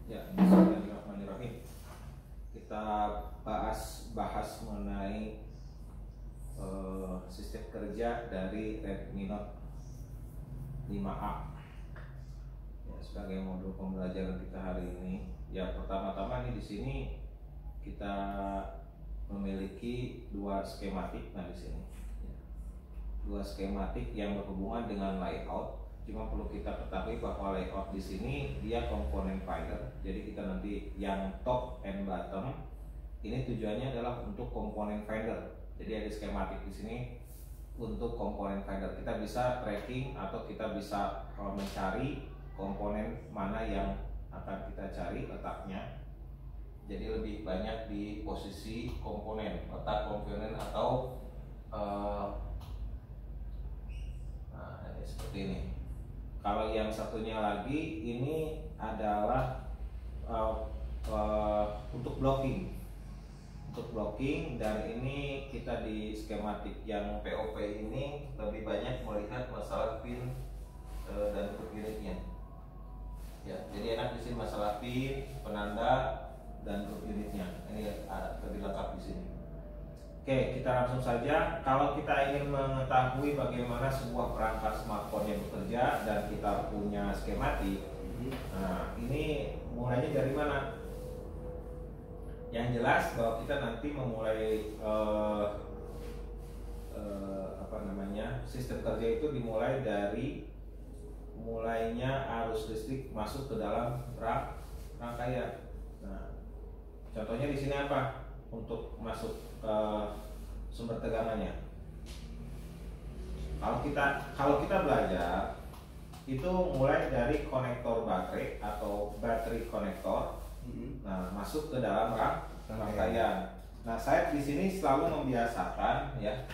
Ya, bismillahirrahmanirrahim. Kita bahas mengenai sistem kerja dari Redmi Note 5A. Ya, sebagai modul pembelajaran kita hari ini, ya pertama-tama nih di sini kita memiliki dua skematik. Nah di sini dua skematik yang berhubungan dengan layout. Cuma perlu kita ketahui bahwa layout di sini dia komponen finder. Jadi kita nanti yang top and bottom ini tujuannya adalah untuk komponen finder. Jadi ada skematik di sini untuk komponen finder. Kita bisa tracking atau kita bisa mencari komponen mana yang akan kita cari letaknya. Jadi lebih banyak di posisi komponen, letak komponen atau nah ini seperti ini. Kalau yang satunya lagi ini adalah untuk blocking. Untuk blocking, dan ini kita di skematik yang POP ini lebih banyak melihat masalah pin dan grup unitnya. Ya, jadi enak di sini masalah pin, penanda dan grup unitnya. Ini lebih lengkap di sini. Oke, kita langsung saja. Kalau kita ingin mengetahui bagaimana sebuah perangkat smartphone yang bekerja dan kita punya skematik, nah ini mulainya dari mana? Yang jelas bahwa kita nanti memulai sistem kerja itu dimulai dari mulainya arus listrik masuk ke dalam rangkaian. Nah, contohnya di sini apa? Untuk masuk sumber tegangannya. Kalau kita belajar itu mulai dari konektor baterai atau battery konektor, nah masuk ke dalam rangkaian. Nah saya di sini selalu membiasakan ya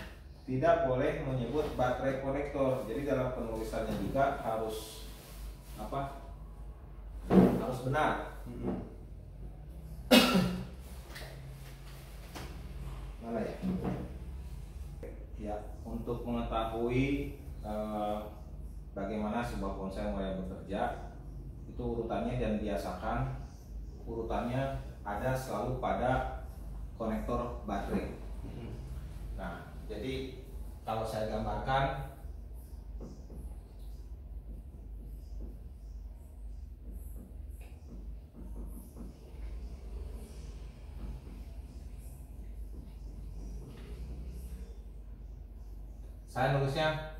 tidak boleh menyebut baterai konektor. Jadi dalam penulisannya juga harus harus benar. Mana ya? Ya, untuk mengetahui bagaimana sebuah ponsel mulai bekerja, itu urutannya, dan biasakan urutannya ada selalu pada konektor baterai. Nah, jadi kalau saya gambarkan, saya nulisnya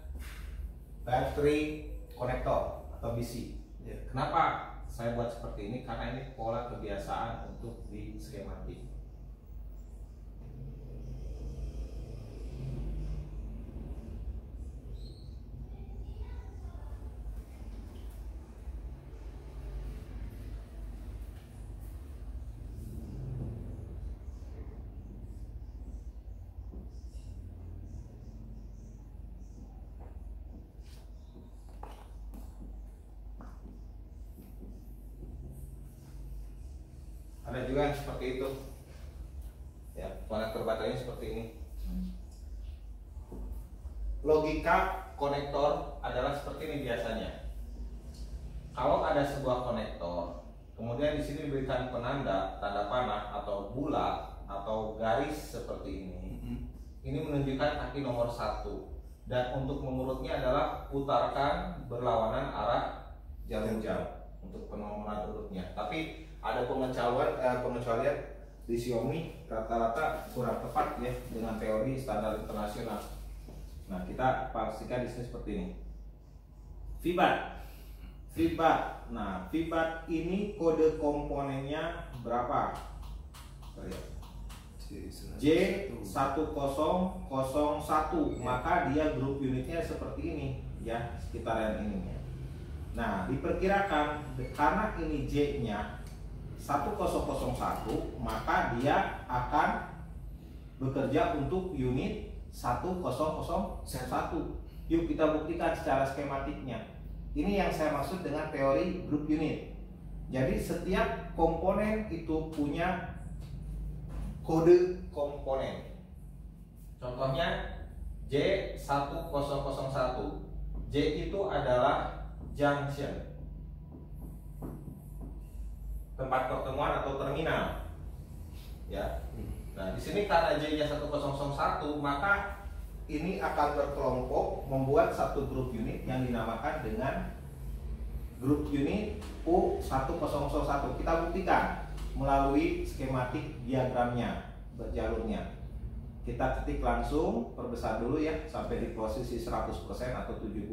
battery konektor atau BC. Ya. Kenapa saya buat seperti ini? Karena ini pola kebiasaan untuk di skematik. Ada juga yang seperti itu. Ya, konektor baterainya seperti ini. Logika konektor adalah seperti ini biasanya. Kalau ada sebuah konektor, kemudian di sini diberikan penanda, tanda panah atau bulat atau garis seperti ini. Ini menunjukkan kaki nomor 1. Dan untuk mengurutnya adalah putarkan berlawanan arah jalur jam untuk penomoran urutnya. Tapi ada pengecualian di Xiaomi rata-rata kurang tepat ya dengan teori standar internasional. Nah, kita pastikan di sini seperti ini. Fibat. Nah, Fibat ini kode komponennya berapa? J1001, maka dia grup unitnya seperti ini ya, sekitaran ini. Nah, diperkirakan karena ini J-nya 1001, maka dia akan bekerja untuk unit 1001. Yuk kita buktikan secara skematiknya. Ini yang saya maksud dengan teori grup unit. Jadi setiap komponen itu punya kode komponen. Contohnya J1001. J itu adalah junction. tempat pertemuan atau terminal. Ya. Nah, di sini karena J-nya 1001, maka ini akan berkelompok membuat satu grup unit yang dinamakan dengan grup unit U1001. Kita buktikan melalui skematik diagramnya, berjalurnya. Kita ketik langsung, perbesar dulu ya sampai di posisi 100% atau 75.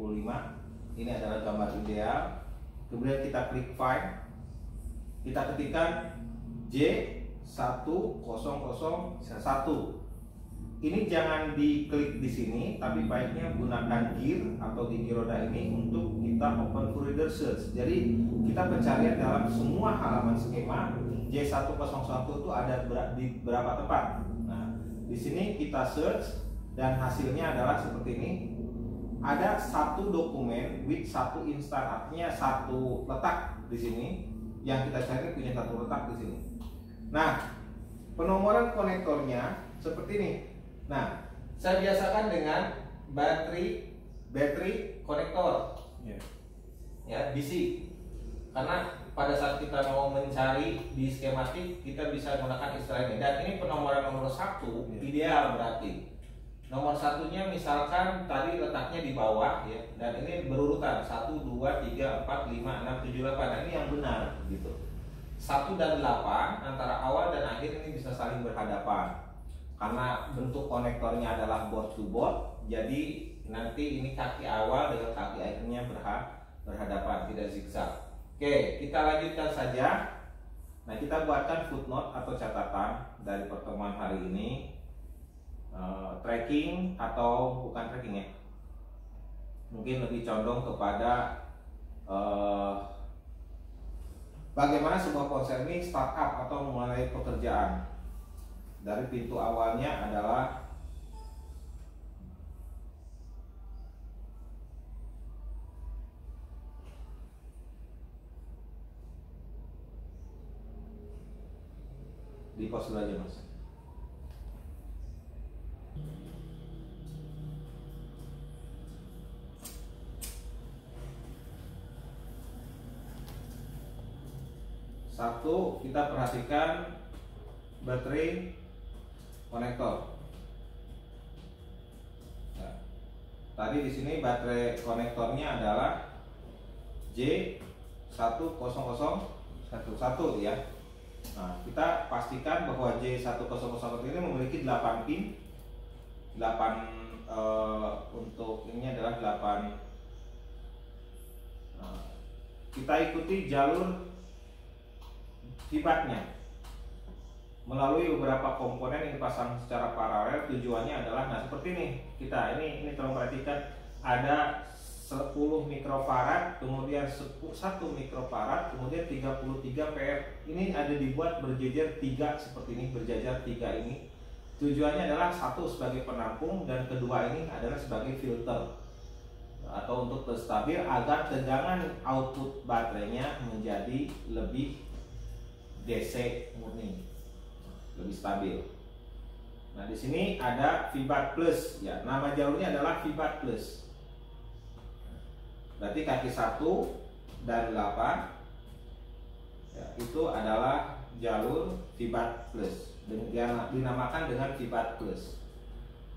Ini adalah gambar ideal. Kemudian kita klik find. Kita ketikkan J1001. Ini jangan diklik di sini, tapi baiknya gunakan gear atau gigi roda ini untuk kita open full reader search. Jadi kita pencarian dalam semua halaman skema J101 itu ada di berapa tempat. Nah, di sini kita search dan hasilnya adalah seperti ini. Ada satu dokumen with satu instan, artinya satu letak di sini. Yang kita cari punya satu letak di sini. Nah, penomoran konektornya seperti ini. Nah, saya biasakan dengan battery konektor, ya DC. Karena pada saat kita mau mencari di skematik, kita bisa menggunakan istilah ini. Dan ini penomoran nomor 1 ideal berarti. Nomor satunya misalkan tadi letaknya di bawah ya, dan ini berurutan 1, 2, 3, 4, 5, 6, 7, 8. Nah, ini yang benar gitu. 1 dan 8 antara awal dan akhir ini bisa saling berhadapan. Karena bentuk konektornya adalah board to board, jadi nanti ini kaki awal dengan kaki akhirnya berhadapan, tidak zigzag. Oke, kita lanjutkan saja. Nah, kita buatkan footnote atau catatan dari pertemuan hari ini. Tracking atau bukan tracking ya, mungkin lebih condong kepada bagaimana sebuah ponsel ini startup atau mulai pekerjaan. Dari pintu awalnya adalah di pos dulu aja mas. Satu, kita perhatikan baterai konektor. Nah, tadi di sini baterai konektornya adalah J10011 ya. Nah, kita pastikan bahwa J10011 ini memiliki 8 pin. 8 untuk ini adalah 8. Nah, kita ikuti jalur fibatnya melalui beberapa komponen yang dipasang secara paralel. Tujuannya adalah, nah seperti ini, kita ini tolong perhatikan, ada 10 mikrofarad, kemudian 1 mikrofarad, kemudian 33 PR. Ini ada dibuat berjejer 3 seperti ini, berjajar 3 ini. Tujuannya adalah satu sebagai penampung dan kedua ini adalah sebagai filter atau untuk stabil agar tegangan output baterainya menjadi lebih DC murni, lebih stabil. Nah, di sini ada Fibat Plus ya. Nama jalurnya adalah Fibat Plus. Berarti kaki 1 dan 8 ya, itu adalah jalur Fibat Plus. Dinamakan dengan Fibat Plus.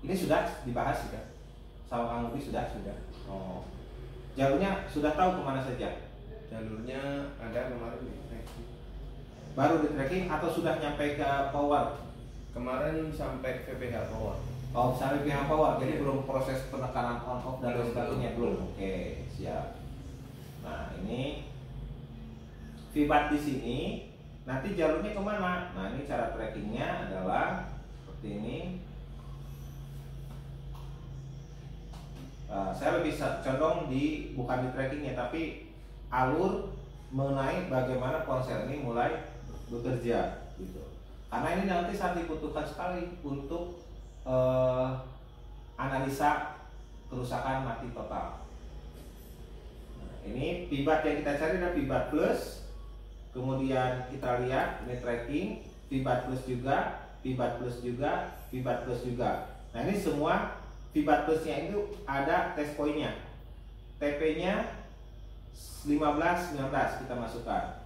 Ini sudah dibahas kan? Sama Kang Budi sudah. Oh. Jalurnya sudah tahu kemana saja? Jalurnya ada kemarin di tracking. Baru di tracking atau sudah nyampe ke power? Kemarin sampai VPH power. Oh, sampai VPH power. Jadi belum proses penekanan on off dan sebagainya belum. Oke, siap. Nah, ini Fibat di sini. Nanti jalurnya kemana? Nah, ini cara trackingnya adalah seperti ini. Saya lebih condong bukan di trackingnya, tapi alur mengenai bagaimana ponsel ini mulai bekerja, gitu. Karena ini nanti sangat dibutuhkan sekali untuk analisa kerusakan mati total. Nah, ini Fibat yang kita cari adalah Fibat Plus. Kemudian kita lihat ini tracking Fibat Plus juga, Fibat Plus juga, Fibat Plus juga. Nah, ini semua Fibat Plusnya itu ada test point-nya. TP-nya 15, 19 kita masukkan.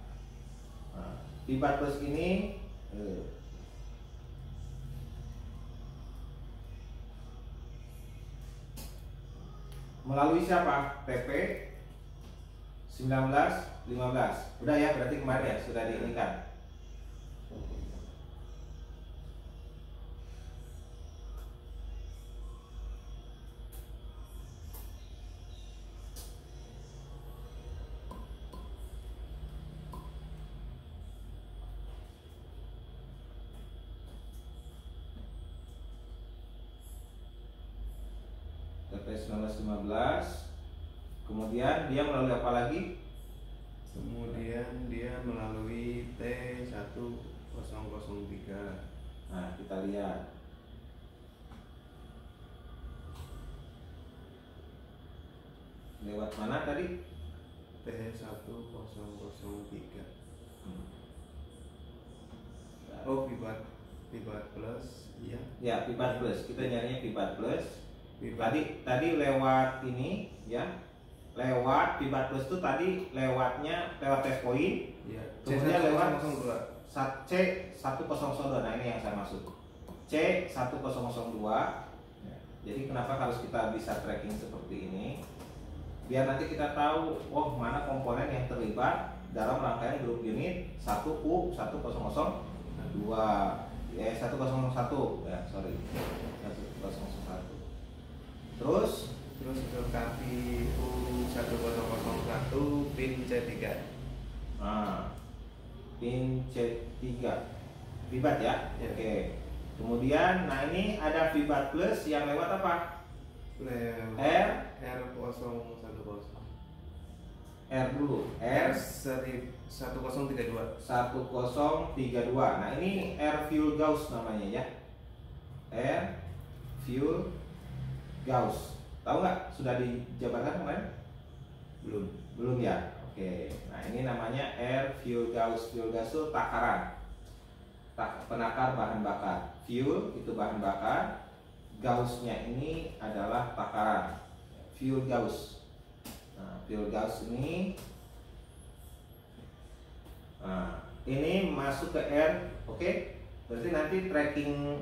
Nah, Vibat plus ini melalui siapa? PP 1915. Udah ya, berarti kemarin ya sudah diinikan. PP 1915. Kemudian dia melalui apa lagi? Kemudian dia melalui T1003. Nah, kita lihat. Lewat mana tadi? T1003. Oh, Vibat plus, iya. Ya, Vibat plus. Kita nyarinya Vibat plus. Vibat. Tadi lewat ini ya. Lewat Vibat plus itu tadi lewat test point. Iya. Kemudian lewat C1002. C1002. Nah, ini yang saya maksud. C1002. Ya. Jadi kenapa harus kita bisa tracking seperti ini? Biar nanti kita tahu, oh mana komponen yang terlibat dalam rangkaian grup unit 1U 1002 101 ya, sorry 1001. Terus ke KPU 1001 pin C3. nah, pin C3 Vibat ya? Ya. Oke. Kemudian, nah ini ada Vibat plus yang lewat apa? R010. R dulu. R1032. Nah ini air fuel Gauss namanya ya. Air fuel Gauss. Tahu nggak? Sudah dijabarkan kemarin? Belum ya. Oke. Nah ini namanya air fuel Gauss. Fuel Gauss itu takaran. Penakar bahan bakar. Fuel itu bahan bakar. Gauss-nya ini adalah takaran. Fuel Gauss. Nah, fuel Gauss ini ini masuk ke air, oke? Berarti nanti tracking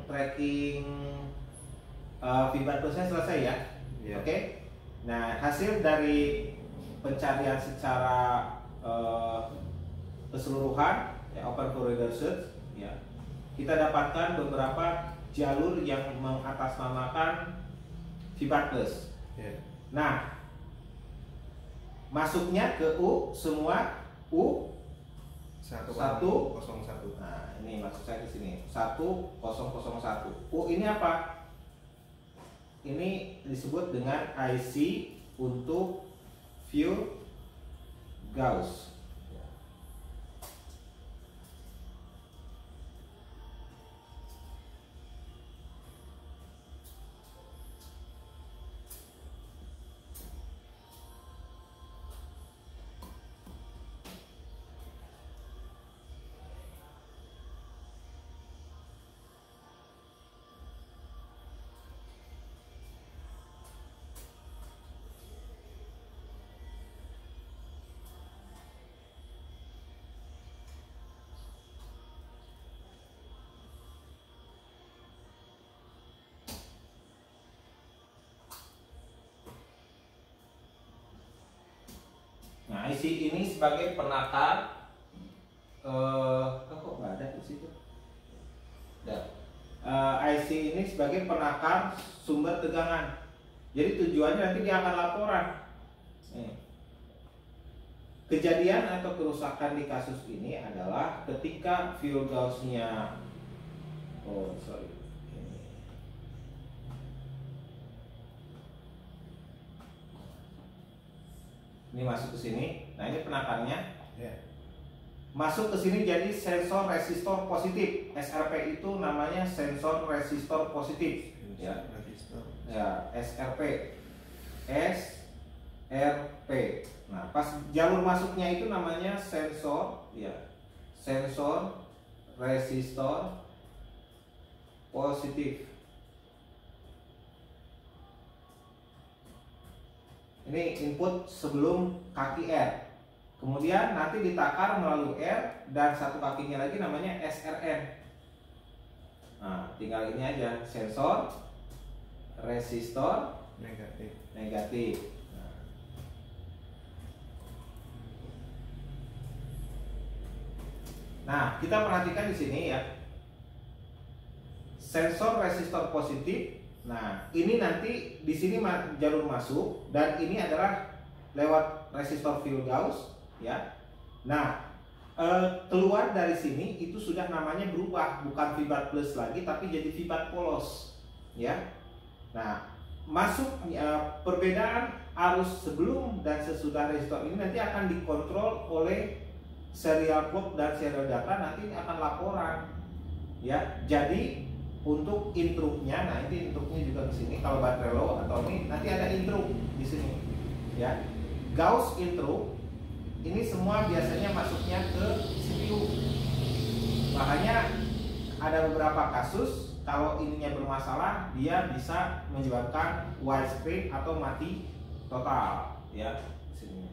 Vibat plusnya selesai ya, Yeah. oke? Nah hasil dari pencarian secara keseluruhan ya, open corridor search ya, kita dapatkan beberapa jalur yang mengatasnamakan Vibat plus. Yeah. Nah masuknya ke U semua U 1001. Nah, ini maksud saya di sini 1001. U ini apa? Ini disebut dengan IC untuk fuel Gauss. Nah, IC ini sebagai penakar kok nggak ada di situ? IC ini sebagai penakar sumber tegangan. Jadi tujuannya nanti dia akan laporan. Kejadian atau kerusakan di kasus ini adalah ketika fuel Gauss-nya ini masuk ke sini. Nah, ini penakarnya. Yeah. Masuk ke sini jadi sensor resistor positif. SRP itu namanya sensor resistor positif. Ya. Ya, SRP. SRP. Nah, pas jalur masuknya itu namanya sensor, ya. Sensor resistor positif. Ini input sebelum kaki R. Kemudian nanti ditakar melalui R dan satu kakinya lagi namanya SRN. Nah, tinggal ini aja, sensor, resistor, negatif. Nah, kita perhatikan di sini ya. Sensor resistor positif. Nah, ini nanti di sini jalur masuk dan ini adalah lewat resistor field Gauss ya. Nah, keluar dari sini itu sudah namanya berubah, bukan fibat plus lagi tapi jadi fibat polos ya. Nah, masuk perbedaan arus sebelum dan sesudah resistor ini nanti akan dikontrol oleh serial clock dan serial data, nanti akan laporan ya. Jadi untuk intruknya, nah ini intruknya juga ke sini. Kalau baterai low atau ini nanti ada intruk di sini ya. Gauss intruk ini semua biasanya masuknya ke CPU. Makanya ada beberapa kasus kalau ininya bermasalah dia bisa menyebabkan widescreen atau mati total ya sini.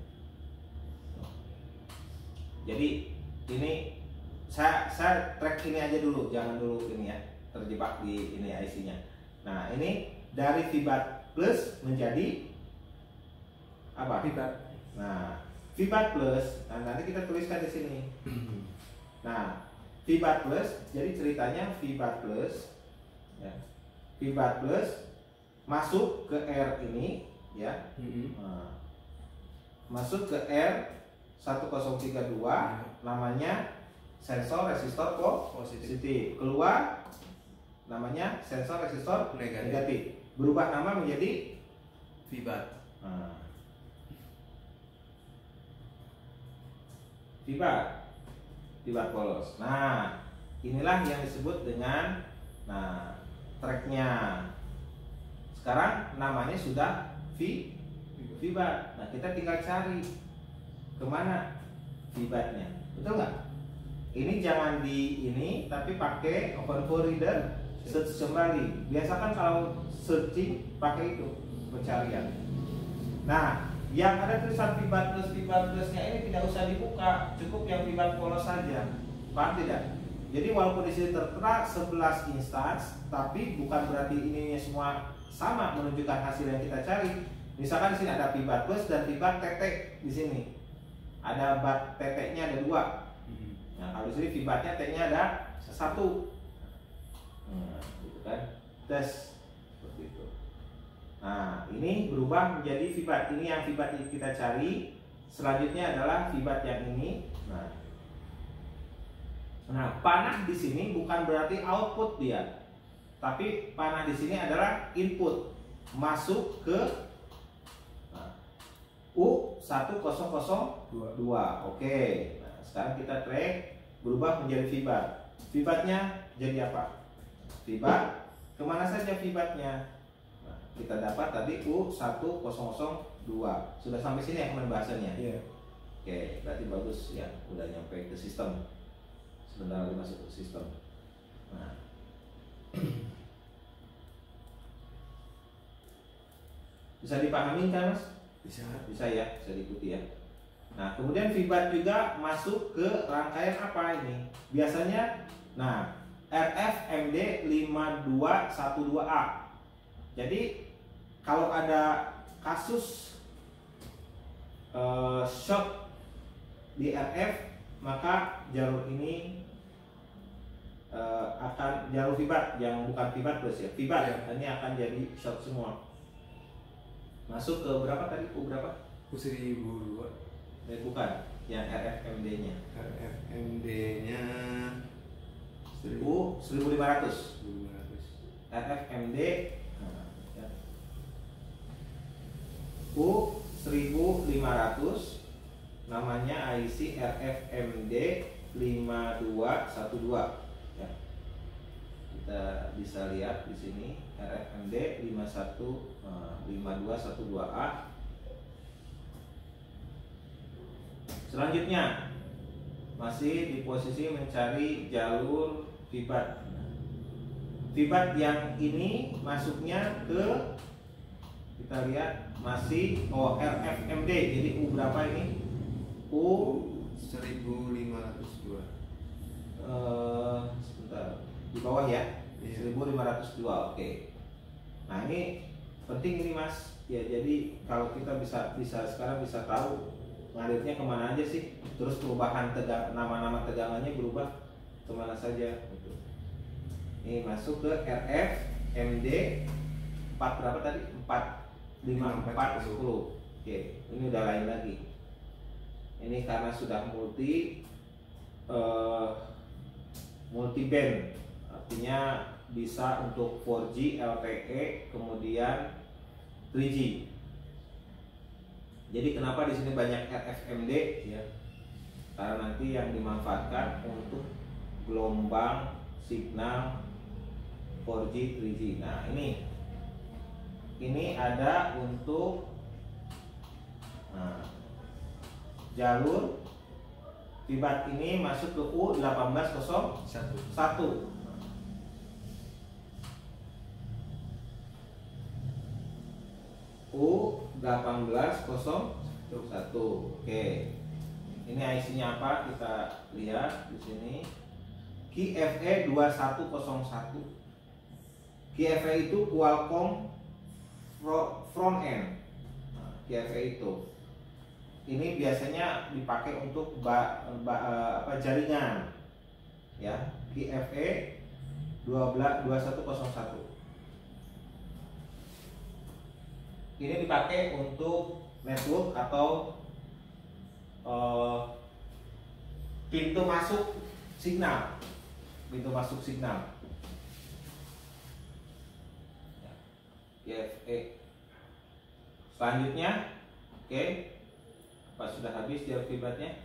Jadi ini saya track ini aja dulu, jangan dulu ini ya terjebak di ini IC-nya. Nah, ini dari fibat plus menjadi apa? Fibat. Nah, fibat plus, nah nanti kita tuliskan di sini. Nah, fibat plus, jadi ceritanya fibat plus ya. Fibat plus masuk ke R ini ya. Nah, masuk ke R 1032 namanya sensor resistor positif. Keluar namanya sensor resistor negatif. Berubah nama menjadi fibat. Nah, fibat polos. Nah, inilah yang disebut dengan tracknya. Sekarang namanya sudah fibat. Nah, kita tinggal cari kemana fibatnya, betul nggak? Ini jangan di ini, tapi pakai Open for Reader, search kembali. Biasakan kalau searching pakai itu pencarian. Nah, yang ada tulisan fibat plusnya ini tidak usah dibuka, cukup yang fibat polos saja. Paham tidak? Jadi walaupun di sini tertera 11 instance, tapi bukan berarti ininya semua sama menunjukkan hasil yang kita cari. Misalkan di sini ada fibat plus dan fibat tetek di sini. Ada bat teteknya ada 2. Nah, kalau di sini fibatnya T-nya ada 1. Nah, gitu kan. Tes seperti itu. Nah, ini berubah menjadi fibat. Ini yang fibat kita cari. Selanjutnya adalah fibat yang ini. Nah, panah di sini bukan berarti output dia. Tapi panah di sini adalah input masuk ke U1002. Oke. Nah, sekarang kita track berubah menjadi fibat. Fibatnya jadi apa? Fibat kemana saja fibatnya? Nah, kita dapat tadi U1002. Sudah sampai sini ya pembahasannya? Iya. Oke, berarti bagus ya, udah nyampe ke sistem. Sebentar lagi masuk ke sistem. Nah, bisa dipahami kan, Mas? Bisa ya, bisa diikuti ya. Nah, kemudian fibat juga masuk ke rangkaian apa ini? Biasanya, RFMD 5212A. Jadi kalau ada kasus short di RF, maka jalur ini akan jalur fibat yang bukan fibat plus ya, fibat ya. Ini akan jadi short semua. Masuk ke berapa tadi? berapa? U1002. Bukan, yang RFMD-nya. RFMD-nya U1500. RFMD U1500 namanya IC RFMD 5212 ya. Kita bisa lihat di sini RFMD 5212A. Selanjutnya masih di posisi mencari jalur fibat. Fibat yang ini masuknya ke, kita lihat masih RFMD. Jadi U berapa ini? U1502. Sebentar, di bawah ya. Iya. 1502. Oke. Nah, ini penting ini Mas. Ya, jadi kalau kita bisa sekarang bisa tahu ngalirnya kemana aja sih, terus perubahan nama-nama tegangannya berubah kemana saja gitu. Ini masuk ke RF MD 4 berapa tadi? 4 5 4 10. Oke, ini udah lain lagi. Ini karena sudah multi band, artinya bisa untuk 4G, LTE, kemudian 3G. Jadi kenapa di sini banyak RFMD ya? Karena nanti yang dimanfaatkan untuk gelombang signal 4G, 3G. Nah, ini ada untuk jalur Fibat ini masuk ke U1801. U1801. Oke. Ini IC-nya apa? Kita lihat di sini. QFE 2101. QFE itu Qualcomm front end. Nah, QFE itu. Ini biasanya dipakai untuk jaringan. Ya, QFE 2101. Ini dipakai untuk network atau pintu masuk signal. QFE. Selanjutnya, oke. Apa sudah habis jalur fibatnya?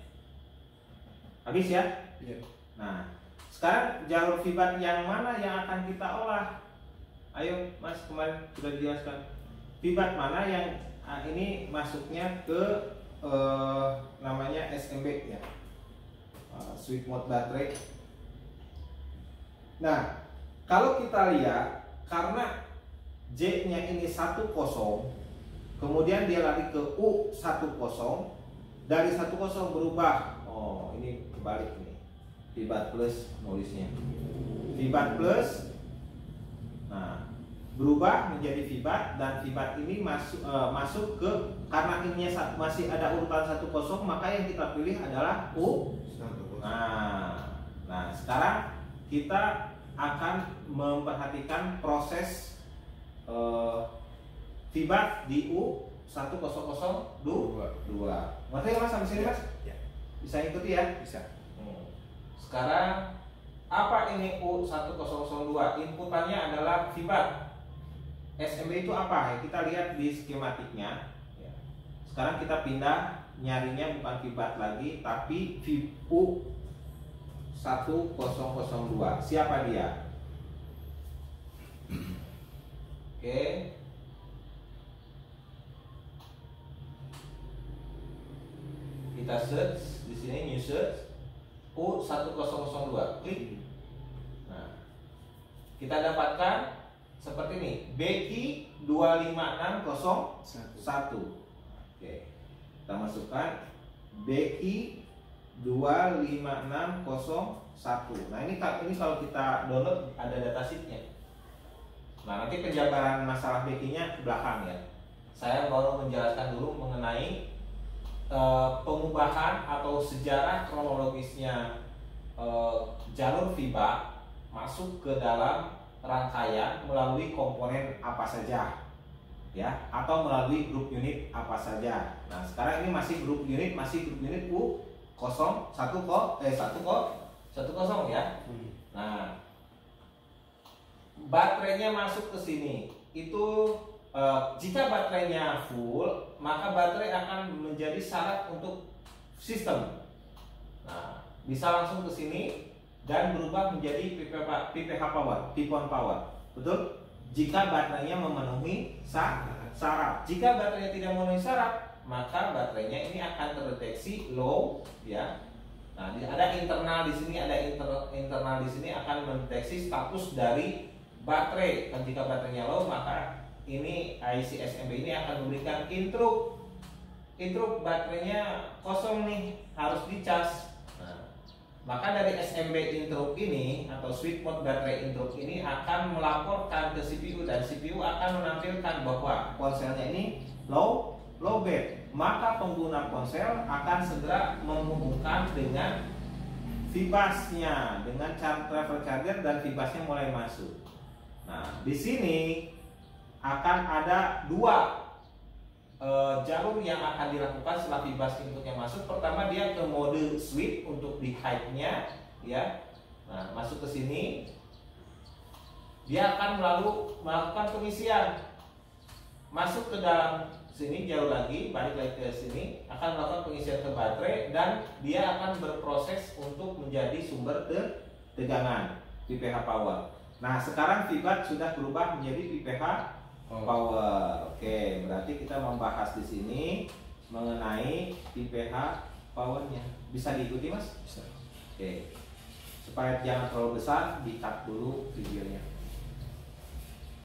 Habis ya? Iya. Nah, sekarang jalur fibat yang mana yang akan kita olah? Ayo, Mas, kemarin sudah dijelaskan. Fibat mana yang ini masuknya ke namanya SMB ya, sweet mode baterai. Nah, kalau kita lihat karena J-nya ini 10, kemudian dia lari ke U10, dari 10 berubah. Oh, ini kebalik nih. Fibat plus nulisnya. Fibat plus. Nah, berubah menjadi fibat, dan fibat ini masuk ke, karena ininya masih ada urutan 10, maka yang kita pilih adalah U10. Nah, sekarang kita akan memperhatikan proses fibat di U1002. Ngerti ya Mas sampai sini Mas? Ya. Bisa ikuti ya? Bisa. Sekarang apa ini U1002? Inputannya adalah fibat. SMB itu apa? Kita lihat di skematiknya. Sekarang kita pindah, nyarinya bukan fibat lagi, tapi U1002. Siapa dia? Oke. Kita search di sini, new search U1002. Klik. Nah, kita dapatkan seperti ini, BQ 25601. Oke. Kita masukkan BQ 25601. Nah, ini kalau kita download ada datasheetnya. Nah, nanti penjabaran masalah BQ-nya ke belakang ya. Saya baru menjelaskan dulu mengenai pengubahan atau sejarah kronologisnya jalur fiba masuk ke dalam rangkaian melalui komponen apa saja ya, atau melalui grup unit apa saja. Nah, sekarang ini masih grup unit U10 ya. Nah, baterainya masuk ke sini. Itu jika baterainya full, maka baterai akan menjadi syarat untuk sistem. Nah, bisa langsung ke sini dan berubah menjadi PPH power, P-on power. Betul? Jika baterainya memenuhi syarat. Jika baterainya tidak memenuhi syarat, maka baterainya ini akan terdeteksi low ya. Nah, ada internal di sini, internal di sini akan mendeteksi status dari baterai. Dan jika baterainya low, maka ini IC SMB ini akan memberikan interrupt baterainya kosong nih, harus dicas. Nah, maka dari SMB interrupt ini atau switch mode baterai interrupt ini akan melaporkan ke CPU dan CPU akan menampilkan bahwa ponselnya ini low bed. Maka pengguna ponsel akan segera menghubungkan dengan Vibasnya, dengan travel charger dan Vibasnya mulai masuk. Nah, di sini akan ada dua jalur yang akan dilakukan setelah Vibas inputnya masuk. Pertama, dia ke mode sweep untuk di high-nya, ya. Nah, masuk ke sini, dia akan melakukan pengisian, masuk ke dalam sini jauh lagi, balik lagi ke sini, akan melakukan pengisian ke baterai dan dia akan berproses untuk menjadi sumber tegangan VPH power. Nah, sekarang Vibas sudah berubah menjadi VPH power. Oke, berarti kita membahas di sini mengenai VPH powernya. Bisa diikuti, Mas? Bisa. Oke. Supaya jangan terlalu besar, di-cut dulu videonya.